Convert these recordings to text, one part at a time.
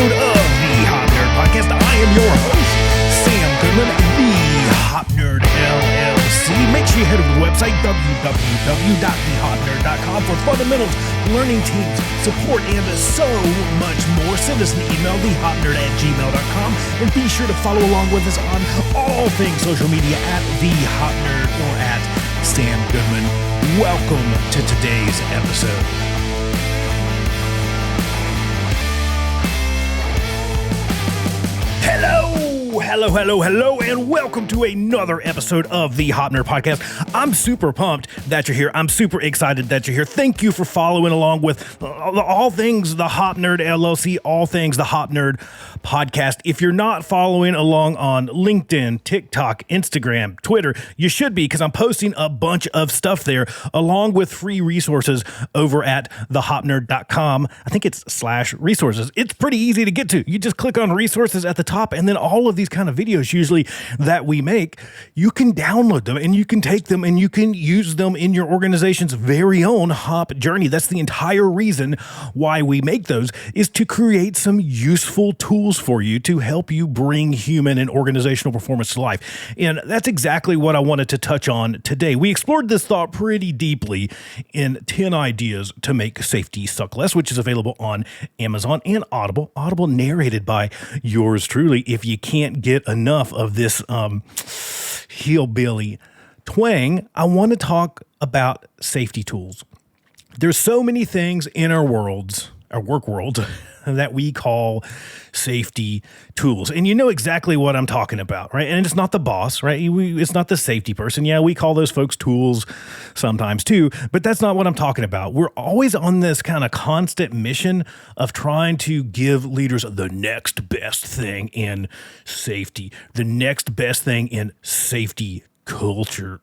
episode of the HOP Nerd Podcast. I am your host, Sam Goodman, the HOP Nerd LLC. Make sure you head over to the website, www.thehopnerd.com for fundamentals, learning teams, support, and so much more. Send us an email, thehopnerd@gmail.com, and be sure to follow along with us on all things social media at The Hop Nerd or at Sam Goodman. Welcome to today's episode. Hello, and welcome to another episode of the HOP Nerd Podcast. I'm super pumped that you're here. I'm super excited that you're here. Thank you for following along with all things the HOP Nerd LLC, all things the HOP Nerd Podcast. If you're not following along on LinkedIn, TikTok, Instagram, Twitter, you should be, because I'm posting a bunch of stuff there, along with free resources over at thehopnerd.com. I think it's /resources. It's pretty easy to get to. You just click on resources at the top, and then all of these kind of videos usually that we make, you can download them and you can take them and you can use them in your organization's very own HOP journey. That's the entire reason why we make those, is to create some useful tools for you to help you bring human and organizational performance to life. And that's exactly what I wanted to touch on today. We explored this thought pretty deeply in 10 Ideas to Make Safety Suck Less, which is available on Amazon and Audible. Audible narrated by yours truly. If you can't get enough of this hillbilly twang, I want to talk about safety tools. There's so many things in our work worlds, that we call safety tools. And you know exactly what I'm talking about, right? And it's not the boss, right? It's not the safety person. Yeah, we call those folks tools sometimes too, but that's not what I'm talking about. We're always on this kind of constant mission of trying to give leaders the next best thing in safety, the next best thing in safety culture,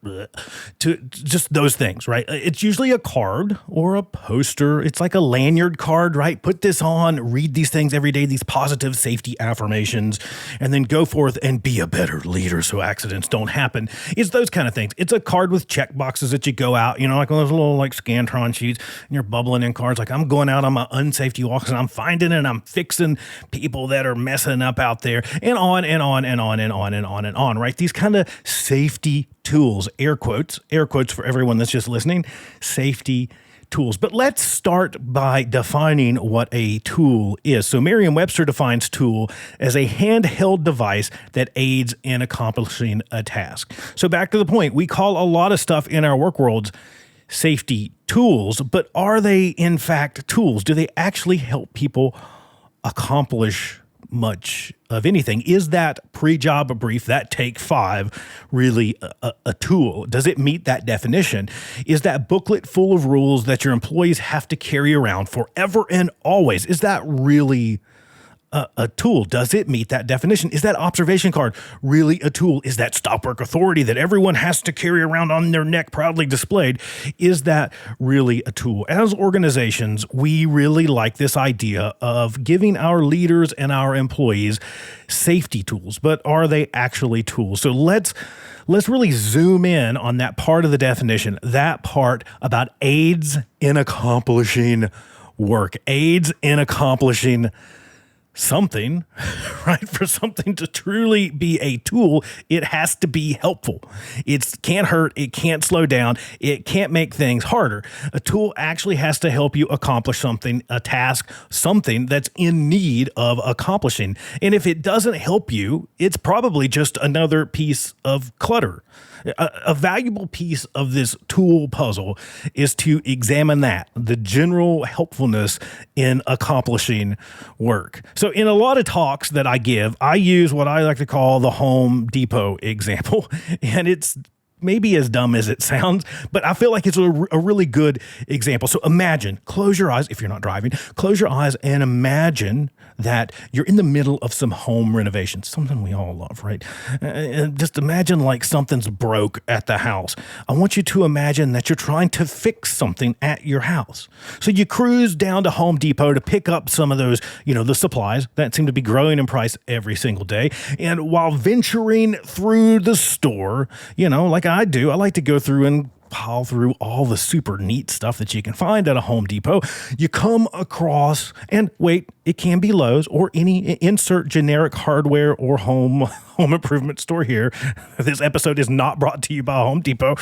to just those things, right? It's usually a card or a poster. It's like a lanyard card, right? Put this on, read these things every day, these positive safety affirmations, and then go forth and be a better leader so accidents don't happen. It's those kind of things. It's a card with check boxes that you go out, like those little like Scantron sheets, and you're bubbling in cards like, I'm going out on my unsafety walks and I'm finding and I'm fixing people that are messing up out there, and on and on and on and on and on and on, right? These kind of safety tools, air quotes for everyone that's just listening, safety tools. But let's start by defining what a tool is. So Merriam-Webster defines tool as a handheld device that aids in accomplishing a task. So back to the point, we call a lot of stuff in our work worlds safety tools, but are they in fact tools? Do they actually help people accomplish much of anything? Is that pre-job brief, that take 5, really a tool? Does it meet that definition? Is that booklet full of rules that your employees have to carry around forever and always, is that really a tool? Does it meet that definition? Is that observation card really a tool? Is that stop work authority that everyone has to carry around on their neck proudly displayed, is that really a tool? As organizations, we really like this idea of giving our leaders and our employees safety tools, but are they actually tools? So let's really zoom in on that part of the definition, that part about aids in accomplishing work, aids in accomplishing something, right? For something to truly be a tool, it has to be helpful. It can't hurt. It can't slow down. It can't make things harder. A tool actually has to help you accomplish something, a task, something that's in need of accomplishing. And if it doesn't help you, it's probably just another piece of clutter. A valuable piece of this tool puzzle is to examine that, the general helpfulness in accomplishing work. So in a lot of talks that I give, I use what I like to call the Home Depot example, and it's maybe as dumb as it sounds, but I feel like it's a really good example. So imagine, close your eyes, if you're not driving, close your eyes and imagine that you're in the middle of some home renovation, something we all love, right? And just imagine like something's broke at the house. I want you to imagine that you're trying to fix something at your house. So you cruise down to Home Depot to pick up some of those, the supplies that seem to be growing in price every single day. And while venturing through the store, like I do, I like to go through and pile through all the super neat stuff that you can find at a Home Depot, you come across, and wait, it can be Lowe's or any insert generic hardware or home improvement store here. This episode is not brought to you by Home Depot,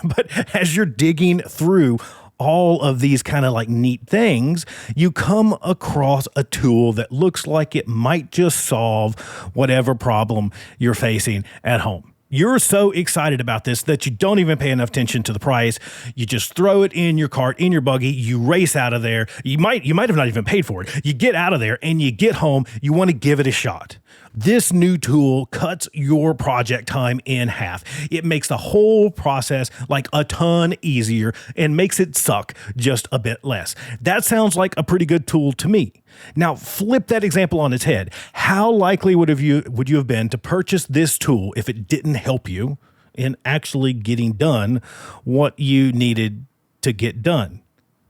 but as you're digging through all of these kind of like neat things, you come across a tool that looks like it might just solve whatever problem you're facing at home. You're so excited about this that you don't even pay enough attention to the price. You just throw it in your cart, in your buggy, you race out of there. You might have not even paid for it. You get out of there and you get home, you want to give it a shot. This new tool cuts your project time in half. It makes the whole process like a ton easier and makes it suck just a bit less. That sounds like a pretty good tool to me. Now, flip that example on its head. How likely would you have been to purchase this tool if it didn't help you in actually getting done what you needed to get done?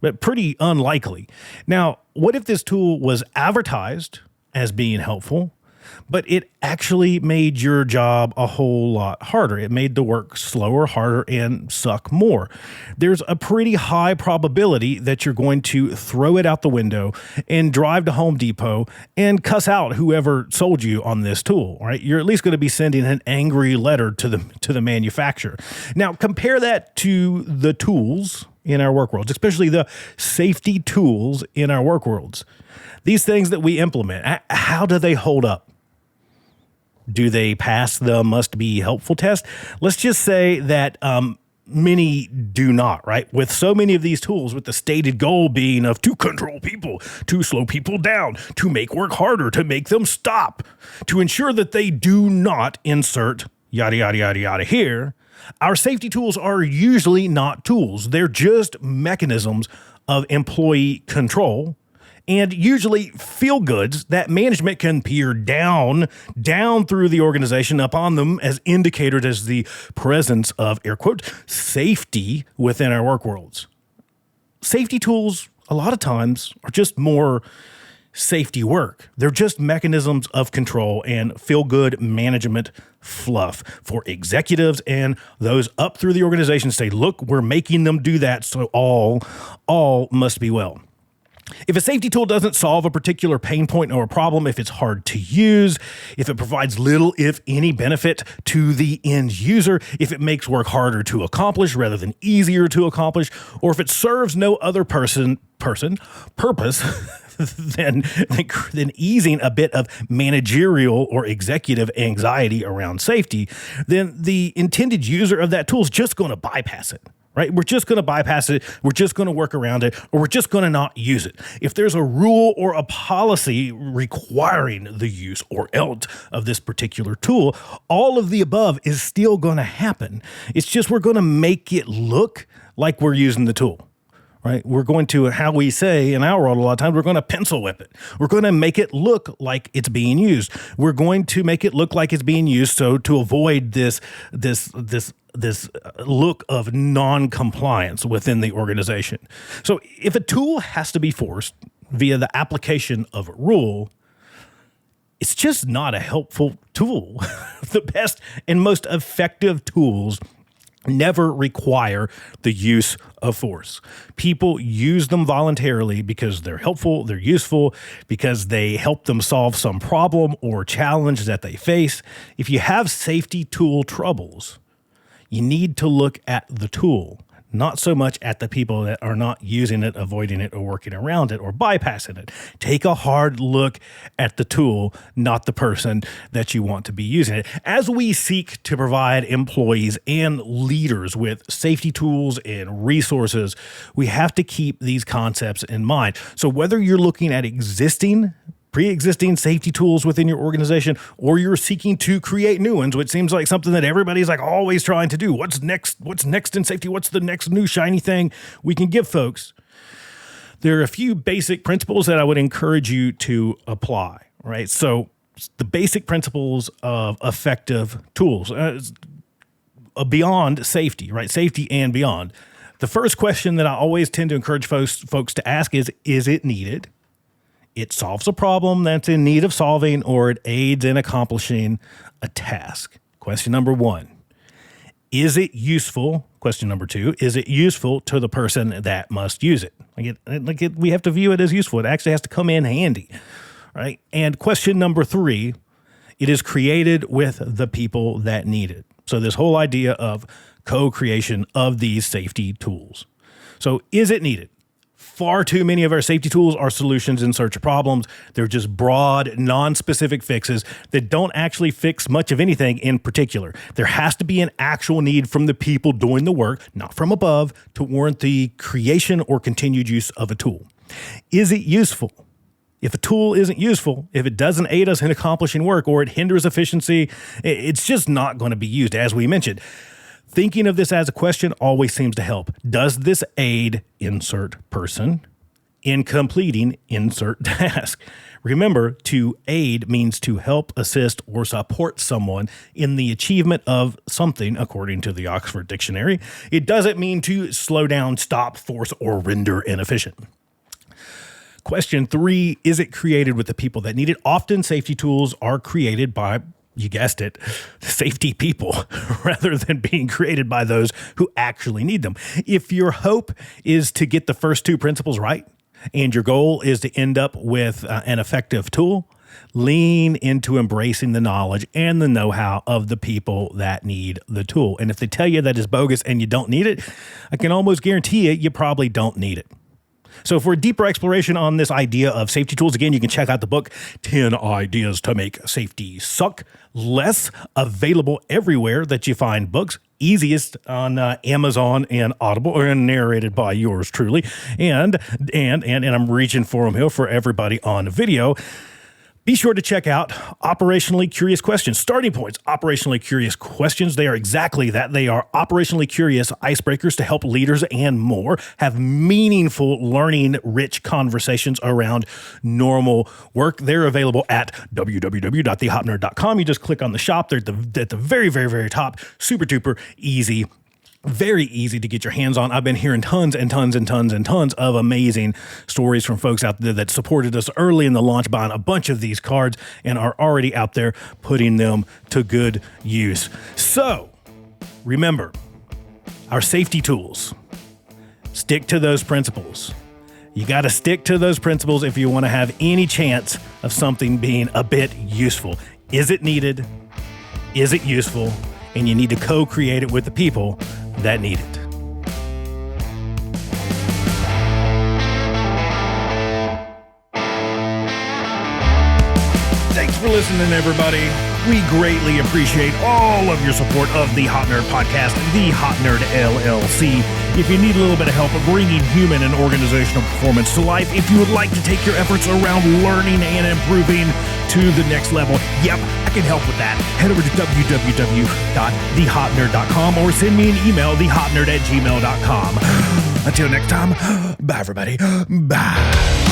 But pretty unlikely. Now, what if this tool was advertised as being helpful, but it actually made your job a whole lot harder? It made the work slower, harder, and suck more. There's a pretty high probability that you're going to throw it out the window and drive to Home Depot and cuss out whoever sold you on this tool, right? You're at least going to be sending an angry letter to the manufacturer. Now, compare that to the tools in our work worlds, especially the safety tools in our work worlds. These things that we implement, how do they hold up? Do they pass the must be helpful test? Let's just say that many do not, right? With so many of these tools, with the stated goal being of to control people, to slow people down, to make work harder, to make them stop, to ensure that they do not insert yada, yada, yada, yada here. Our safety tools are usually not tools. They're just mechanisms of employee control, and usually feel goods that management can peer down through the organization upon them as indicators as the presence of, air quote, safety within our work worlds. Safety tools, a lot of times, are just more safety work. They're just mechanisms of control and feel-good management fluff for executives and those up through the organization say, look, we're making them do that, so all must be well. If a safety tool doesn't solve a particular pain point or a problem, if it's hard to use, if it provides little, if any benefit to the end user, if it makes work harder to accomplish rather than easier to accomplish, or if it serves no other purpose than easing a bit of managerial or executive anxiety around safety, then the intended user of that tool is just going to bypass it. Right? We're just going to bypass it. We're just going to work around it, or we're just going to not use it. If there's a rule or a policy requiring the use or else of this particular tool, all of the above is still going to happen. It's just we're going to make it look like we're using the tool. Right? We're going to, how we say in our world a lot of times, we're going to pencil whip it. We're going to make it look like it's being used. We're going to make it look like it's being used so to avoid this look of non-compliance within the organization. So if a tool has to be forced via the application of a rule, it's just not a helpful tool. The best and most effective tools never require the use of force. People use them voluntarily because they're helpful, they're useful, because they help them solve some problem or challenge that they face. If you have safety tool troubles, you need to look at the tool, not so much at the people that are not using it, avoiding it, or working around it, or bypassing it. Take a hard look at the tool, not the person that you want to be using it. As we seek to provide employees and leaders with safety tools and resources, we have to keep these concepts in mind. So whether you're looking at pre-existing safety tools within your organization, or you're seeking to create new ones, which seems like something that everybody's like always trying to do. What's next in safety? What's the next new shiny thing we can give folks? There are a few basic principles that I would encourage you to apply, right? So the basic principles of effective tools, beyond safety, right? Safety and beyond. The first question that I always tend to encourage folks to ask is it needed? It solves a problem that's in need of solving, or it aids in accomplishing a task. Question number one, is it useful question number 2, is it useful to the person that must use it? We have to view it as useful. It actually has to come in handy, right? And question number 3, it is created with the people that need it. So this whole idea of co-creation of these safety tools. So is it needed? Far too many of our safety tools are solutions in search of problems. They're just broad, non-specific fixes that don't actually fix much of anything in particular. There has to be an actual need from the people doing the work, not from above, to warrant the creation or continued use of a tool. Is it useful? If a tool isn't useful, if it doesn't aid us in accomplishing work or it hinders efficiency, it's just not going to be used, as we mentioned. Thinking of this as a question always seems to help. Does this aid insert person in completing insert task? Remember, to aid means to help, assist, or support someone in the achievement of something, according to the Oxford Dictionary. It doesn't mean to slow down, stop, force, or render inefficient. Question 3, is it created with the people that need it? Often safety tools are created by, you guessed it, safety people rather than being created by those who actually need them. If your hope is to get the first 2 principles right and your goal is to end up with an effective tool, lean into embracing the knowledge and the know-how of the people that need the tool. And if they tell you that it's bogus and you don't need it, I can almost guarantee you probably don't need it. So for a deeper exploration on this idea of safety tools, again, you can check out the book, 10 Ideas to Make Safety Suck Less, available everywhere that you find books, easiest on Amazon and Audible, and narrated by yours truly. And I'm reaching for them here for everybody on video. Be sure to check out Operationally Curious Questions. Starting points, Operationally Curious Questions. They are exactly that. They are operationally curious icebreakers to help leaders and more have meaningful, learning-rich conversations around normal work. They're available at www.thehopnerd.com. You just click on the shop. They're at the very, very, very top. Super duper easy. Very easy to get your hands on. I've been hearing tons and tons and tons and tons of amazing stories from folks out there that supported us early in the launch, buying a bunch of these cards and are already out there putting them to good use. So remember, our safety tools, stick to those principles. You got to stick to those principles if you want to have any chance of something being a bit useful. Is it needed? Is it useful? And you need to co-create it with the people that need it. Thanks for listening, everybody. We greatly appreciate all of your support of the HOP Nerd Podcast, the HOP Nerd LLC. If you need a little bit of help bringing human and organizational performance to life, if you would like to take your efforts around learning and improving to the next level, yep, I can help with that. Head over to www.thehopnerd.com or send me an email, thehopnerd@gmail.com. Until next time, bye, everybody. Bye.